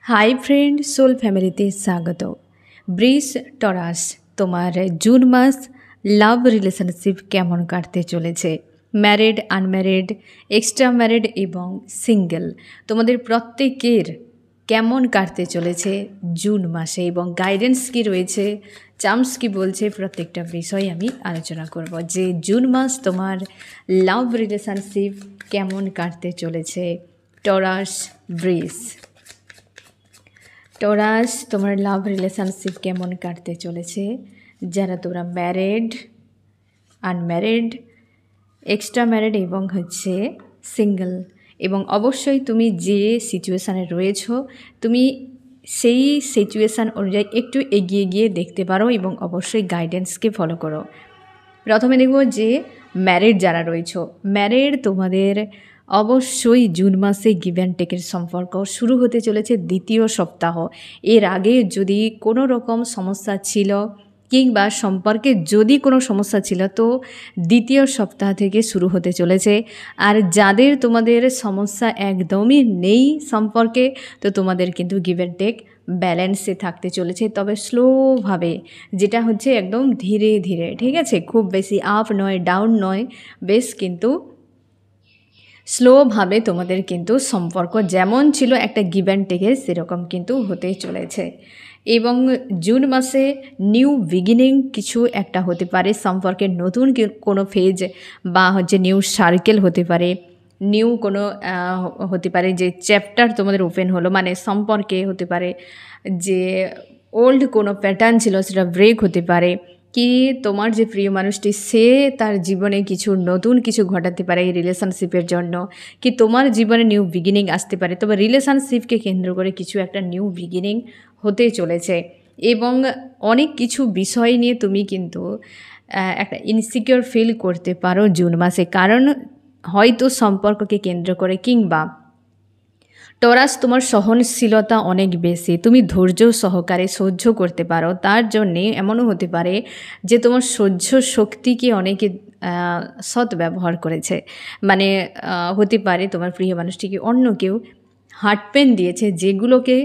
Hi friend, soul ফ্যামিলিতে স্বাগত। বৃষ টরাস, তোমার জুন মাস লাভ রিলেশনশিপ কেমন কাটতে চলেছে? ম্যারিড, আনম্যারিড, এক্সট্রা ম্যারিড এবং সিঙ্গেল, তোমাদের প্রত্যেকের কেমন কাটতে চলেছে জুন মাসে এবং গাইডেন্স কি রয়েছে, চার্মস কি বলছে, প্রত্যেকটা বিষয় আমি আলোচনা করব যে জুন মাস তোমার লাভ রিলেশনশিপ কেমন কাটতে চলেছে। টরাস, বৃষ। টরাস, তোমার লাভ রিলেশনশিপ কেমন কাটতে চলেছে? যারা তোমরা ম্যারিড, আনম্যারিড, এক্সট্রা ম্যারিড এবং সিঙ্গেল, এবং অবশ্যই তুমি যে সিচুয়েশানে রয়েছো তুমি সেই সিচুয়েশান অনুযায়ী একটু এগিয়ে গিয়ে দেখতে পারো এবং অবশ্যই গাইডেন্সকে ফলো করো। প্রথমে দেখব যে ম্যারিড যারা রয়েছো, ম্যারিড তোমাদের অবশ্যই জুন মাসে গিভ অ্যান্ড টেকের সম্পর্ক শুরু হতে চলেছে দ্বিতীয় সপ্তাহ। এর আগে যদি কোনো রকম সমস্যা ছিল কিংবা সম্পর্কে যদি কোনো সমস্যা ছিল তো দ্বিতীয় সপ্তাহ থেকে শুরু হতে চলেছে। আর যাদের তোমাদের সমস্যা একদমই নেই সম্পর্কে, তো তোমাদের কিন্তু গিভ অ্যান্ড টেক ব্যালেন্সে থাকতে চলেছে, তবে স্লোভাবে, যেটা একদম ধীরে ধীরে, ঠিক আছে? খুব বেশি আপ নয়, ডাউন নয়, বেশ কিন্তু স্লোভাবে তোমাদের কিন্তু সম্পর্ক যেমন ছিল একটা গিভ অ্যান্ড টেকের, সেরকম কিন্তু হতে চলেছে। এবং জুন মাসে নিউ বিগিনিং কিছু একটা হতে পারে, সম্পর্কের নতুন কোনো ফেজ বা নিউ সার্কেল হতে পারে, নিউ কোনো হতে পারে যে চ্যাপ্টার তোমাদের ওপেন হলো, মানে সম্পর্কে হতে পারে যে ওল্ড কোনো প্যাটার্ন ছিল সেটা ব্রেক হতে পারে, কি তোমার যে প্রিয় মানুষটি সে তার জীবনে কিছু নতুন কিছু ঘটাতে পারে এই রিলেশনশিপের জন্য, কি তোমার জীবনে নিউ বিগিনিং আসতে পারে। তবে রিলেশনশিপকে কেন্দ্র করে কিছু একটা নিউ বিগিনিং হতে চলেছে এবং অনেক কিছু বিষয় নিয়ে তুমি কিন্তু একটা ইনসিকিউর ফিল করতে পারো জুন মাসে, কারণ হয়তো সম্পর্ককে কেন্দ্র করে কিংবা টরাস তোমার সহনশীলতা অনেক বেশি, তুমি ধৈর্য সহকারে সহ্য করতে পারো, তার জন্যে এমনও হতে পারে যে তোমার সহ্য শক্তিকে অনেকে সদ্ব্যবহার করেছে, মানে হতে পারে তোমার প্রিয় মানুষটিকে অন্য কেউ হার্ট পেন দিয়েছে, যেগুলোকে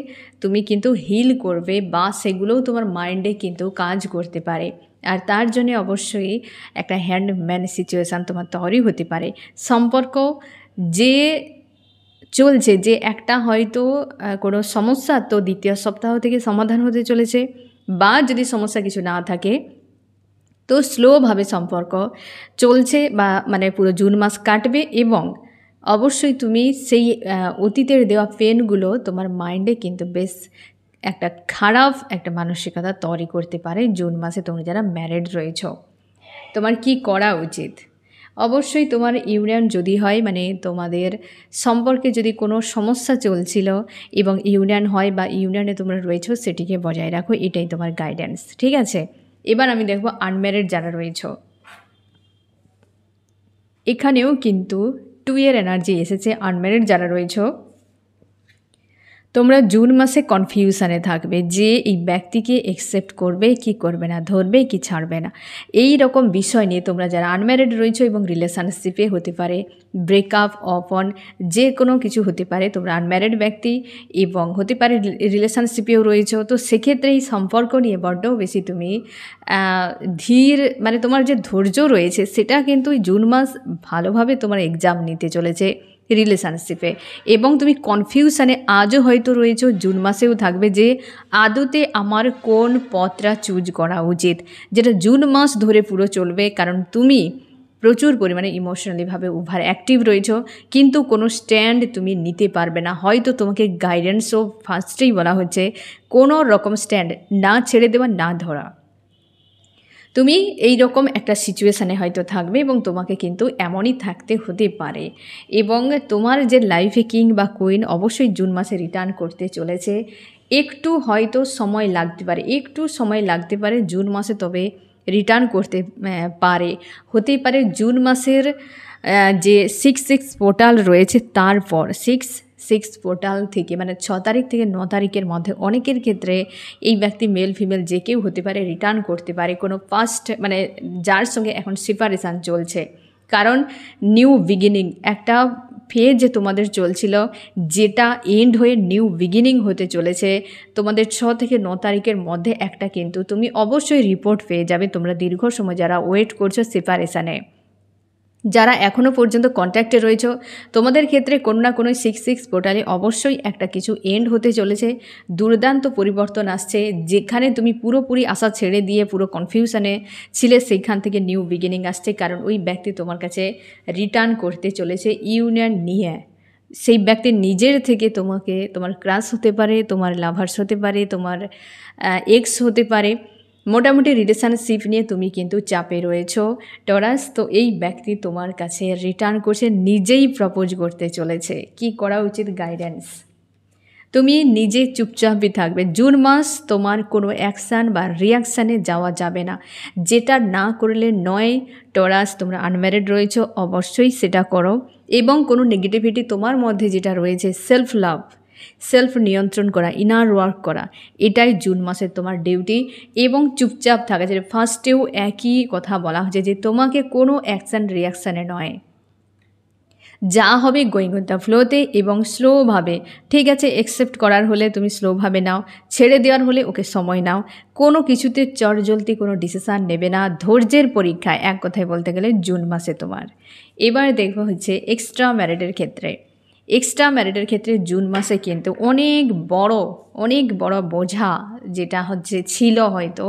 তুমি কিন্তু হিল করবে বা সেগুলোও তোমার মাইন্ডে কিন্তু কাজ করতে পারে। আর তার জন্যে অবশ্যই একটা হ্যান্ডম্যান সিচুয়েশান তোমার তৈরি হতে পারে। সম্পর্ক যে চলছে, যে একটা হয়তো কোনো সমস্যা তো দ্বিতীয় সপ্তাহ থেকে সমাধান হতে চলেছে, বা যদি সমস্যা কিছু না থাকে তো স্লোভাবে সম্পর্ক চলছে বা মানে পুরো জুন মাস কাটবে। এবং অবশ্যই তুমি সেই অতীতের দেওয়া পেনগুলো তোমার মাইন্ডে কিন্তু বেশ একটা খারাপ একটা মানসিকতা তৈরি করতে পারে জুন মাসে। তোমরা যারা ম্যারিড রয়েছ, তোমার কি করা উচিত? অবশ্যই তোমার ইউনিয়ন যদি হয়, মানে তোমাদের সম্পর্কে যদি কোনো সমস্যা চলছিল এবং ইউনিয়ন হয় বা ইউনিয়নে তোমরা রয়েছো, সেটিকে বজায় রাখো, এটাই তোমার গাইডেন্স, ঠিক আছে? এবার আমি দেখব আনম্যারিড যারা রয়েছ, এখানেও কিন্তু 2 এর এনার্জি এসেছে। আনম্যারিড যারা রয়েছ তোমরা জুন মাসে কনফিউশনে থাকবে যে এই ব্যক্তিকে অ্যাকসেপ্ট করবে কি করবে না, ধরবে কি ছাড়বে না, এই রকম বিষয় নিয়ে তোমরা যারা আনম্যারিড রয়েছো এবং রিলেশনশিপে হতে পারে ব্রেকআপ, অন, যে কোনো কিছু হতে পারে, তোমরা আনম্যারিড ব্যক্তি এবং হতে পারে রিলেশনশিপেও রয়েছো, তো সেক্ষেত্রে এই সম্পর্ক নিয়ে বড্ড বেশি তুমি ধীর, মানে তোমার যে ধৈর্য রয়েছে সেটা কিন্তু জুন মাস ভালোভাবে তোমার এক্সাম নিতে চলেছে রিলেশনশিপে। এবং তুমি কনফিউশনে আজও হয়তো রয়েছো, জুন মাসেও থাকবে যে আদতে আমার কোন পথটা চুজ করা উচিত, যেটা জুন মাস ধরে পুরো চলবে, কারণ তুমি প্রচুর পরিমাণে ইমোশনালিভাবে ওভার অ্যাক্টিভ রয়েছো, কিন্তু কোনো স্ট্যান্ড তুমি নিতে পারবে না। হয়তো তোমাকে গাইডেন্সও ফার্স্টেই বলা হচ্ছে কোনো রকম স্ট্যান্ড না ছেড়ে দেওয়া, না ধরা। তুমি এই রকম একটা সিচুয়েশানে হয়তো থাকবে এবং তোমাকে কিন্তু এমনই থাকতে হতে পারে। এবং তোমার যে লাইফে কিং বা কুইন অবশ্যই জুন মাসে রিটার্ন করতে চলেছে। একটু হয়তো সময় লাগতে পারে, একটু সময় লাগতে পারে জুন মাসে, তবে রিটার্ন করতে পারে। হতেই পারে জুন মাসের যে 6/6 পোর্টাল রয়েছে তারপর 6/6 পোর্টাল থেকে, মানে 6 তারিখ থেকে 9 তারিখের মধ্যে অনেকের ক্ষেত্রে এই ব্যক্তি মেল ফিমেল যে কেউ হতে পারে রিটার্ন করতে পারে কোনো ফার্স্ট, মানে যার সঙ্গে এখন সেপারেশান চলছে, কারণ নিউ বিগিনিং একটা ফেজ তোমাদের চলছিল, যেটা এন্ড হয়ে নিউ বিগিনিং হতে চলেছে। তোমাদের 6 থেকে 9 তারিখের মধ্যে একটা কিন্তু তুমি অবশ্যই রিপোর্ট পেয়ে যাবে। তোমরা দীর্ঘ সময় যারা ওয়েট করছো সেপারেশানে, যারা এখনও পর্যন্ত কন্ট্যাক্টে রয়েছ, তোমাদের ক্ষেত্রে কোনো না কোনো 6-6 পোর্টালে অবশ্যই একটা কিছু এন্ড হতে চলেছে। দুর্দান্ত পরিবর্তন আসছে। যেখানে তুমি পুরোপুরি আশা ছেড়ে দিয়ে পুরো কনফিউশনে ছিলে, সেইখান থেকে নিউ বিগিনিং আসছে। কারণ ওই ব্যক্তি তোমার কাছে রিটার্ন করতে চলেছে ইউনিয়ন নিয়ে। সেই ব্যক্তি নিজের থেকে তোমাকে, তোমার ক্রাশ হতে পারে, তোমার লাভার্স হতে পারে, তোমার এক্স হতে পারে, মোটামুটি রিলেশনশিপ নিয়ে তুমি কিন্তু চাপে রয়েছো টরাস। তো এই ব্যক্তি তোমার কাছে রিটার্ন করছে, নিজেই প্রপোজ করতে চলেছে। কি করা উচিত? গাইডেন্স। তুমি নিজে চুপচাপই থাকবে। জুন মাস তোমার কোনো অ্যাকশান বা রিয়াকশানে যাওয়া যাবে না। যেটা না করলে নয় টরাস। তোমরা আনম্যারিড রয়েছো, অবশ্যই সেটা করো। এবং কোনো নেগেটিভিটি তোমার মধ্যে যেটা রয়েছে, সেলফ লাভ, সেলফ নিয়ন্ত্রণ করা, ইনার ওয়ার্ক করা, এটাই জুন মাসের তোমার ডিউটি। এবং চুপচাপ থাকা, যে ফার্স্টেও একই কথা বলা হচ্ছে যে তোমাকে কোনো অ্যাকশান রিয়াকশানে নয়, যা হবে গোয়িং উইথ দ্য ফ্লোতে এবং স্লোভাবে। ঠিক আছে, অ্যাকসেপ্ট করার হলে তুমি স্লোভাবে নাও, ছেড়ে দেওয়ার হলে ওকে সময় নাও। কোনো কিছুতে চটজলদি কোনো ডিসিশান নেবে না। ধৈর্যের পরীক্ষা, এক কথায় বলতে গেলে জুন মাসে তোমার। এবার দেখবো হচ্ছে এক্সট্রা ম্যারিডের ক্ষেত্রে। এক্সট্রা ম্যারিডের ক্ষেত্রে জুন মাসে কিন্তু অনেক বড় বোঝা যেটা হচ্ছে ছিল হয়তো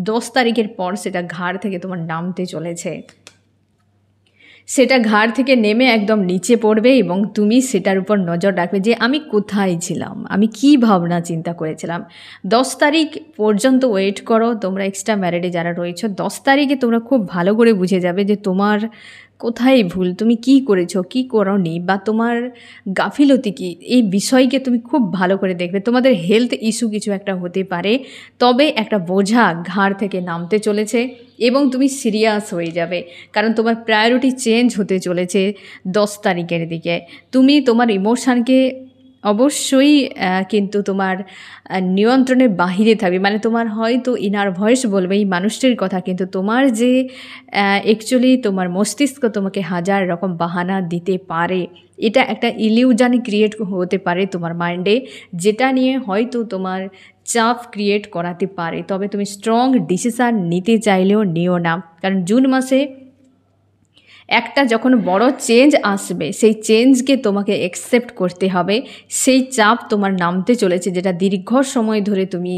10 তারিখের পর, সেটা ঘাড় থেকে তোমার নামতে চলেছে। সেটা ঘাড় থেকে নেমে একদম নিচে পড়বে এবং তুমি সেটার উপর নজর রাখবে যে আমি কোথায় ছিলাম, আমি কি ভাবনা চিন্তা করেছিলাম। 10 তারিখ পর্যন্ত ওয়েট করো তোমরা এক্সট্রা ম্যারিডে যারা রয়েছো। 10 তারিখে তোমরা খুব ভালো করে বুঝে যাবে যে তোমার কোথায় ভুল, তুমি কি করেছো, কি করোনি, বা তোমার গাফিলতি কি। এই বিষয়কে তুমি খুব ভালো করে দেখবে। তোমাদের হেলথ ইস্যু কিছু একটা হতে পারে, তবে একটা বোঝা ঘাড় থেকে নামতে চলেছে এবং তুমি সিরিয়াস হয়ে যাবে। কারণ তোমার প্রায়োরিটি চেঞ্জ হতে চলেছে 10 তারিখের দিকে। তুমি তোমার ইমোশানকে অবশ্যই কিন্তু তোমার নিয়ন্ত্রণের বাহিরে থাকবে। মানে তোমার হয়তো ইনার ভয়েস বলবে এই মানুষটির কথা, কিন্তু তোমার যে অ্যাকচুয়ালি তোমার মস্তিষ্ক তোমাকে হাজার রকম বাহানা দিতে পারে। এটা একটা ইলিউশন ক্রিয়েট হতে পারে তোমার মাইন্ডে, যেটা নিয়ে হয়তো তোমার চাপ ক্রিয়েট করাতে পারে। তবে তুমি স্ট্রং ডিসিশান নিতে চাইলেও নিও না, কারণ জুন মাসে একটা যখন বড় চেঞ্জ আসবে, সেই চেঞ্জকে তোমাকে অ্যাকসেপ্ট করতে হবে। সেই চাপ তোমার নামতে চলেছে, যেটা দীর্ঘ সময় ধরে তুমি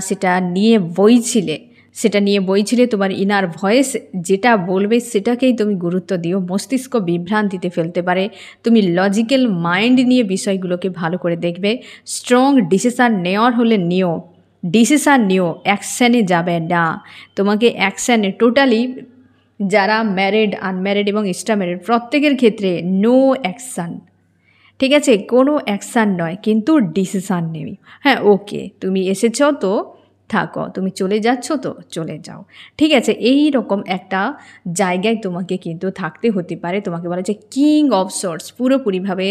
সেটা নিয়ে বইছিলে। তোমার ইনার ভয়েস যেটা বলবে সেটাকেই তুমি গুরুত্ব দিও। মস্তিষ্ক বিভ্রান্তিতে ফেলতে পারে। তুমি লজিক্যাল মাইন্ড নিয়ে বিষয়গুলোকে ভালো করে দেখবে। স্ট্রং ডিসিশান নেওয়ার হলে নিও, ডিসিশান নিও, অ্যাকশানে যাবে না। তোমাকে অ্যাকশানে টোটালি, যারা ম্যারিড, আনম্যারিড এবং এক্সট্রা ম্যারিড প্রত্যেকের ক্ষেত্রে নো অ্যাকশান। ঠিক আছে, কোনো অ্যাকশান নয়, কিন্তু ডিসিশান নেবে। হ্যাঁ, ওকে, তুমি এসেছো তো থাকো, তুমি চলে যাচ্ছ তো চলে যাও। ঠিক আছে, এই রকম একটা জায়গায় তোমাকে কিন্তু থাকতে হতে পারে। তোমাকে বলা হচ্ছে কিং অফ সোর্স। পুরোপুরিভাবে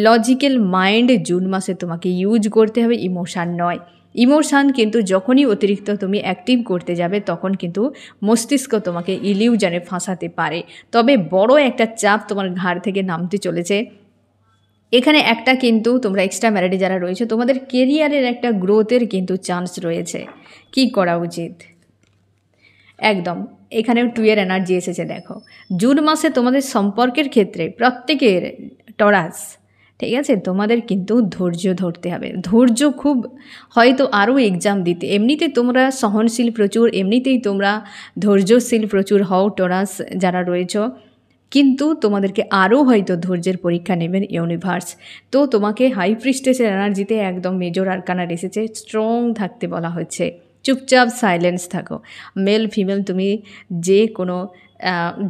লজিক্যাল মাইন্ড জুন মাসে তোমাকে ইউজ করতে হবে, ইমোশান নয়। ইমোশান কিন্তু যখনই অতিরিক্ত তুমি অ্যাক্টিভ করতে যাবে, তখন কিন্তু মস্তিষ্ক তোমাকে ইলিউশনে ফাঁসাতে পারে। তবে বড় একটা চাপ তোমার ঘাড় থেকে নামতে চলেছে। এখানে একটা কিন্তু তোমরা এক্সট্রা ম্যারিডে যারা রয়েছে, তোমাদের কেরিয়ারের একটা গ্রোথের কিন্তু চান্স রয়েছে। কি করা উচিত? একদম এখানেও 2 এর এনার্জি এসেছে। দেখো, জুন মাসে তোমাদের সম্পর্কের ক্ষেত্রে প্রত্যেকের টরাস, ঠিক আছে, তোমাদের কিন্তু ধৈর্য ধরতে হবে। ধৈর্য খুব, হয়তো আরও এক্সাম দিতে, এমনিতে তোমরা সহনশীল প্রচুর, এমনিতেই তোমরা ধৈর্যশীল প্রচুর হও টরাস যারা রয়েছ, কিন্তু তোমাদেরকে আরও হয়তো ধৈর্যের পরীক্ষা নেবেন ইউনিভার্স। তো তোমাকে হাই প্রিস্টেসের এনার্জিতে একদম মেজর আরকানার এসেছে, স্ট্রং থাকতে বলা হচ্ছে। চুপচাপ সাইলেন্স থাকো। মেল ফিমেল তুমি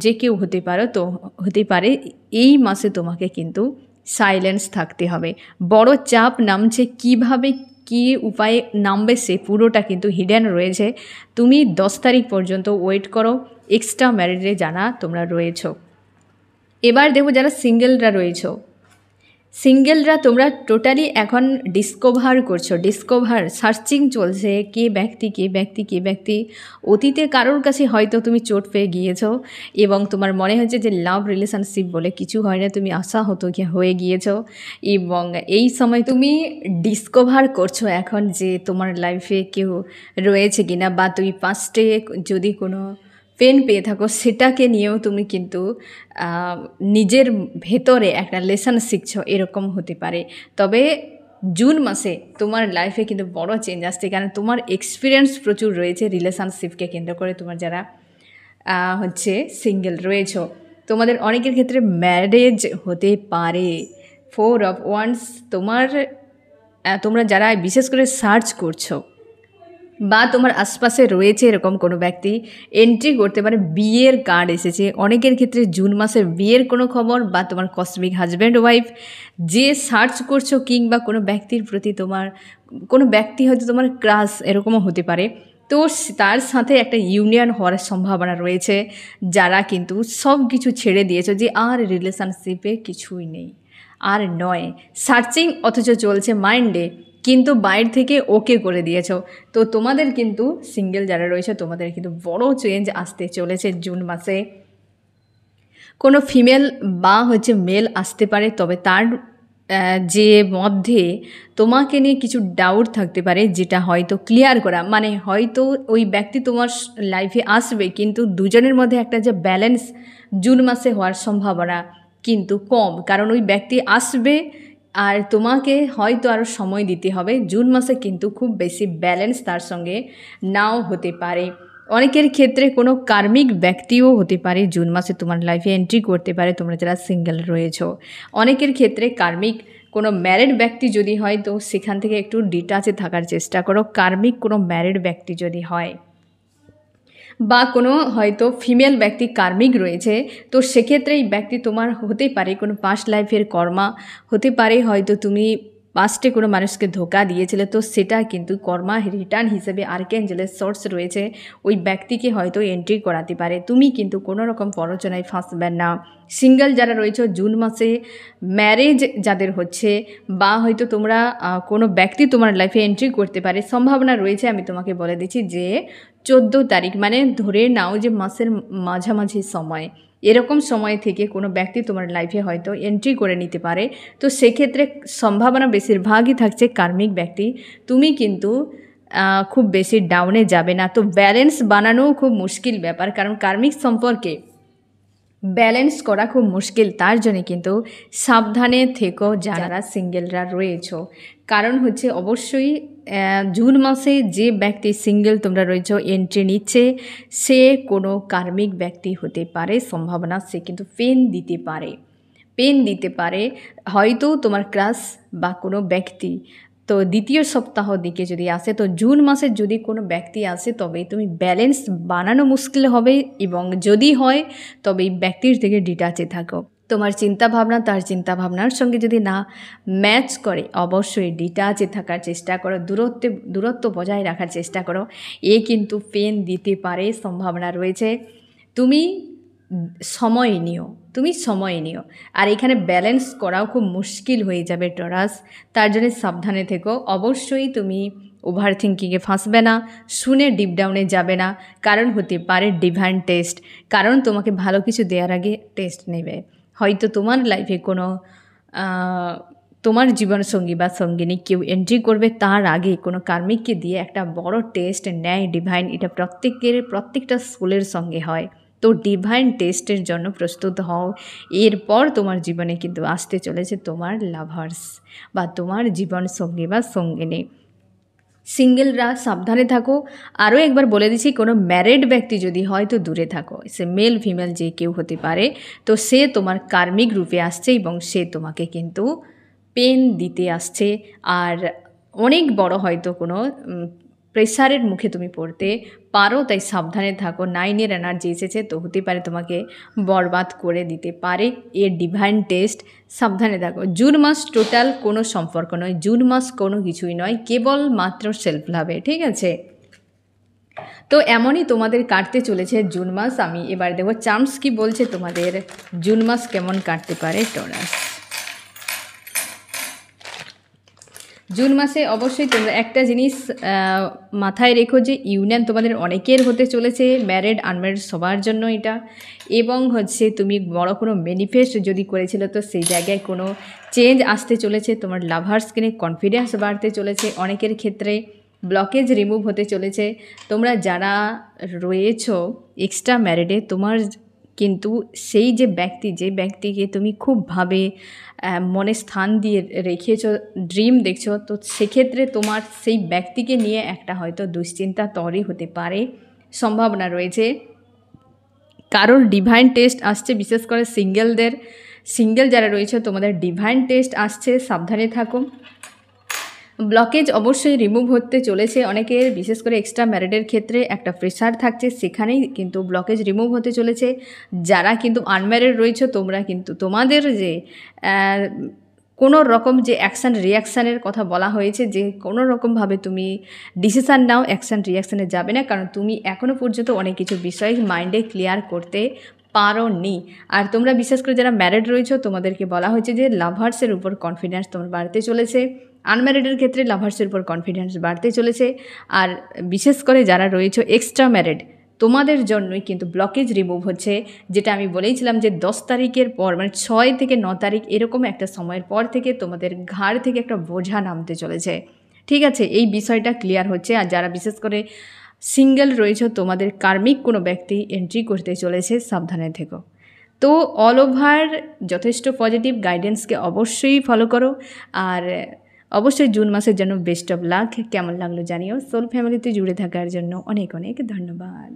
যে কেউ হতে পারো, তো হতে পারে। এই মাসে তোমাকে কিন্তু সাইলেন্স থাকতে হবে। বড় চাপ নামছে, কিভাবে কী উপায়ে নামবে সে পুরোটা কিন্তু হিডেন রয়েছে। তুমি 10 তারিখ পর্যন্ত ওয়েট করো। এক্সট্রা ম্যারিডে যারা তোমরা রয়েছো। এবার দেখো যারা সিঙ্গেলরা রয়েছো, সিঙ্গেলরা তোমরা টোটালি এখন ডিসকভার করছো, সার্চিং চলছে কে ব্যক্তি। অতীতে কারোর কাছে হয়তো তুমি চোট পেয়ে গিয়েছো এবং তোমার মনে হচ্ছে যে লাভ রিলেশনশিপ বলে কিছু হয় না, তুমি আশাহত হয়ে গিয়েছো এবং এই সময় তুমি ডিসকভার করছো এখন যে তোমার লাইফে কেউ রয়েছে কিনা, বা তুমি পাস্টে যদি কোনো পেন পেয়ে থাকো সেটাকে নিয়েও তুমি কিন্তু নিজের ভেতরে একটা লেসন শিখছো, এরকম হতে পারে। তবে জুন মাসে তোমার লাইফে কিন্তু বড় চেঞ্জ আসছে, কারণ তোমার এক্সপিরিয়েন্স প্রচুর রয়েছে রিলেশনশিপকে কেন্দ্র করে। তোমার যারা হচ্ছে সিঙ্গেল রয়েছো, তোমাদের অনেকের ক্ষেত্রে ম্যারেজ হতে পারে। 4 অফ ওয়ান্স তোমরা যারা বিশেষ করে সার্চ করছো বা তোমার আশপাশে রয়েছে এরকম কোনো ব্যক্তি, এন্ট্রি করতে পারে। বিয়ের কার্ড এসেছে অনেকের ক্ষেত্রে, জুন মাসে বিয়ের কোনো খবর বা তোমার কসমিক হাজব্যান্ড ওয়াইফ যে সার্চ করছো, কিংবা কোনো ব্যক্তির প্রতি তোমার কোনো ব্যক্তি হয়তো তোমার ক্রাশ এরকমও হতে পারে, তো তার সাথে একটা ইউনিয়ন হওয়ার সম্ভাবনা রয়েছে। যারা কিন্তু সব কিছু ছেড়ে দিয়েছো যে আর রিলেশনশিপে কিছুই নেই, আর নয়, সার্চিং অথচ চলছে মাইন্ডে, কিন্তু বাইর থেকে ওকে করে দিয়েছো। তো তোমাদের কিন্তু সিঙ্গেল যারা রয়েছে তোমাদের কিন্তু বড় চেঞ্জ আসতে চলেছে জুন মাসে। কোনো ফিমেল বা হচ্ছে মেল আসতে পারে, তবে তার যে মধ্যে তোমাকে নিয়ে কিছু ডাউট থাকতে পারে, যেটা হয়তো ক্লিয়ার করা, মানে হয়তো ওই ব্যক্তি তোমার লাইফে আসবে, কিন্তু দুজনের মধ্যে একটা যে ব্যালেন্স জুন মাসে হওয়ার সম্ভাবনা কিন্তু কম, কারণ ওই ব্যক্তি আসবে আর তোমাকে হয়তো আরও সময় দিতে হবে। জুন মাসে কিন্তু খুব বেশি ব্যালেন্স তার সঙ্গে নাও হতে পারে। অনেকের ক্ষেত্রে কোনো কার্মিক ব্যক্তিও হতে পারে জুন মাসে তোমার লাইফে এন্ট্রি করতে পারে, তোমরা যারা সিঙ্গেল রয়েছো। অনেকের ক্ষেত্রে কার্মিক কোনো ম্যারিড ব্যক্তি যদি হয় তো সেখান থেকে একটু ডিটাচে থাকার চেষ্টা করো। কার্মিক কোনো ম্যারিড ব্যক্তি যদি হয় বা কোনো হয়তো ফিমেল ব্যক্তি কার্মিক রয়েছে, তো সেক্ষেত্রে এই ব্যক্তি তোমার হতে পারে কোনো পাস্ট লাইফের কর্মা, হতে পারে হয়তো তুমি পাস্টে কোনো মানুষকে ধোকা দিয়েছিলে, তো সেটা কিন্তু কর্মা রিটার্ন হিসেবে আর্কেঞ্জেলের সোর্স রয়েছে, ওই ব্যক্তিকে হয়তো এন্ট্রি করাতে পারে। তুমি কিন্তু কোনো রকম প্ররোচনায় ফাঁসবেন না। সিঙ্গেল যারা রয়েছে জুন মাসে ম্যারেজ যাদের হচ্ছে, বা হয়তো তোমরা কোনো ব্যক্তি তোমার লাইফে এন্ট্রি করতে পারে, সম্ভাবনা রয়েছে। আমি তোমাকে বলে দিচ্ছি যে 14 তারিখ, মানে ধরে নাও যে মাসের মাঝামাঝি সময়, এরকম সময় থেকে কোনো ব্যক্তি তোমার লাইফে হয়তো এন্ট্রি করে নিতে পারে। তো সেক্ষেত্রে সম্ভাবনা বেশিরভাগই থাকছে কার্মিক ব্যক্তি। তুমি কিন্তু খুব বেশি ডাউনে যাবে না। তো ব্যালেন্স বানানোও খুব মুশকিল ব্যাপার, কারণ কার্মিক সম্পর্কে ব্যালেন্স করা খুব মুশকিল। তার জন্য কিন্তু সাবধানে থেকো যারা সিঙ্গেলরা রয়েছো। কারণ হচ্ছে অবশ্যই জুন মাসে যে ব্যক্তি সিঙ্গেল তোমরা রয়েছো এন্ট্রি নিচ্ছে, সে কোনো কার্মিক ব্যক্তি হতে পারে। সম্ভাবনা সে কিন্তু পেন দিতে পারে হয়তো তোমার ক্রাশ বা কোনো ব্যক্তি। তো দ্বিতীয় সপ্তাহ দিকে যদি আসে, তো জুন মাসে যদি কোনো ব্যক্তি আসে তবে তুমি ব্যালেন্স বানানো মুশকিল হবে, এবং যদি হয় তবে এই ব্যক্তির থেকে ডিটাচে থাকো। তোমার চিন্তাভাবনা তার চিন্তাভাবনার সঙ্গে যদি না ম্যাচ করে, অবশ্যই ডিটাচে থাকার চেষ্টা করো, দূরত্ব বজায় রাখার চেষ্টা করো। এ কিন্তু পেন দিতে পারে, সম্ভাবনা রয়েছে। তুমি সময় নিও, আর এখানে ব্যালেন্স করাও খুব মুশকিল হয়ে যাবে টরাস। তার জন্য সাবধানে থেকো। অবশ্যই তুমি ওভার থিঙ্কিংয়ে ফাঁসবে না, শুনে ডিপ ডাউনে যাবে না, কারণ হতে পারে ডিভাইন টেস্ট। কারণ তোমাকে ভালো কিছু দেওয়ার আগে টেস্ট নেবে। হয়তো তোমার লাইফে কোনো তোমার জীবনসঙ্গী বা সঙ্গিনী কেউ এন্ট্রি করবে, তার আগে কোনো কার্মিককে দিয়ে একটা বড় টেস্ট নেয় ডিভাইন। এটা প্রত্যেকটা সোলের সঙ্গে হয়। তো ডিভাইন টেস্টের জন্য প্রস্তুত হও। এরপর তোমার জীবনে কিন্তু আসতে চলেছে তোমার লাভার্স বা তোমার জীবন সঙ্গী বা সঙ্গিনী। সিঙ্গেলরা সাবধানে থাকো। আরও একবার বলে দিচ্ছি, কোনো ম্যারিড ব্যক্তি যদি হয় তো দূরে থাকো। সে মেল ফিমেল যে কেউ হতে পারে, তো সে তোমার কার্মিক রূপে আসছে এবং সে তোমাকে কিন্তু পেন দিতে আসছে। আর অনেক বড় হয়তো কোনো প্রেসারের মুখে তুমি পড়তে পারো, তাই সাবধানে থাকো। 9-এর এনার্জি এসেছে, তো হতে পারে তোমাকে বরবাদ করে দিতে পারে এর ডিভাইন টেস্ট। সাবধানে থাকো। জুন মাস টোটাল কোনো সম্পর্ক নয়, জুন মাস কোনো কিছুই নয়, কেবল মাত্র সেলফ লাভে, ঠিক আছে? তো এমনই তোমাদের কাটতে চলেছে জুন মাস। আমি এবার দেখো চার্মস কি বলছে তোমাদের জুন মাস কেমন কাটতে পারে টরাস। জুন মাসে অবশ্যই তোমরা একটা জিনিস মাথায় রেখো যে ইউনিয়ন তোমাদের অনেকের হতে চলেছে, ম্যারিড আনম্যারিড সবার জন্য এটা। এবং হচ্ছে তুমি বড় কোনো ম্যানিফেস্ট যদি করেছিল তো সেই জায়গায় কোনো চেঞ্জ আসতে চলেছে, তোমার লাভার্সকে নিয়ে কনফিডেন্স বাড়তে চলেছে, অনেকের ক্ষেত্রে ব্লকেজ রিমুভ হতে চলেছে। তোমরা যারা রয়েছো এক্সট্রা ম্যারিডে, তোমার কিন্তু সেই যে ব্যক্তিকে তুমি খুবভাবে মনে স্থান দিয়ে রেখেছো, ড্রিম দেখছো, তো সেক্ষেত্রে তোমার সেই ব্যক্তিকে নিয়ে একটা হয়তো দুশ্চিন্তা তৈরি হতে পারে, সম্ভাবনা রয়েছে। কারোর ডিভাইন টেস্ট আসছে, বিশেষ করে সিঙ্গেল যারা রয়েছে তোমাদের ডিভাইন টেস্ট আসছে, সাবধানে থাকো। ব্লকেজ অবশ্যই রিমুভ হতে চলেছে অনেকের, বিশেষ করে এক্সট্রা ম্যারিডের ক্ষেত্রে একটা প্রেশার থাকছে, সেখানেই কিন্তু ব্লকেজ রিমুভ হতে চলেছে। যারা কিন্তু আনম্যারিড রয়েছে তোমরা কিন্তু তোমাদের যে কোনো রকম যে অ্যাকশান রিয়াকশানের কথা বলা হয়েছে, যে কোনো রকমভাবে তুমি ডিসিশান নাও, অ্যাকশান রিয়াকশানে যাবে না, কারণ তুমি এখনও পর্যন্ত অনেক কিছু বিষয় মাইন্ডে ক্লিয়ার করতে পারোনি। আর তোমরা বিশেষ করে যারা ম্যারিড রয়েছে তোমাদেরকে বলা হয়েছে যে লাভার্সের উপর কনফিডেন্স তোমার বাড়তে চলেছে, আনম্যারিডের ক্ষেত্রে লাভার্সের উপর কনফিডেন্স বাড়তে চলেছে। আর বিশেষ করে যারা রয়েছে এক্সট্রা ম্যারিড তোমাদের জন্যই কিন্তু ব্লকেজ রিমুভ হচ্ছে, যেটা আমি বলেইছিলাম যে 10 তারিখের পর, মানে 6 থেকে 9 তারিখ এরকম একটা সময়ের পর থেকে তোমাদের ঘাড় থেকে একটা বোঝা নামতে চলেছে। ঠিক আছে, এই বিষয়টা ক্লিয়ার হচ্ছে। আর যারা বিশেষ করে সিঙ্গেল রয়েছে তোমাদের কার্মিক কোনো ব্যক্তি এন্ট্রি করতে চলেছে, সাবধানে থেকো। তো অল ওভার যথেষ্ট পজিটিভ গাইডেন্সকে অবশ্যই ফলো করো। আর অবশ্যই জুন মাসের জন্য বেস্ট অফ লাক। কেমন লাগলো জানিও। সোল ফ্যামিলিতে জুড়ে থাকার জন্য অনেক অনেক ধন্যবাদ।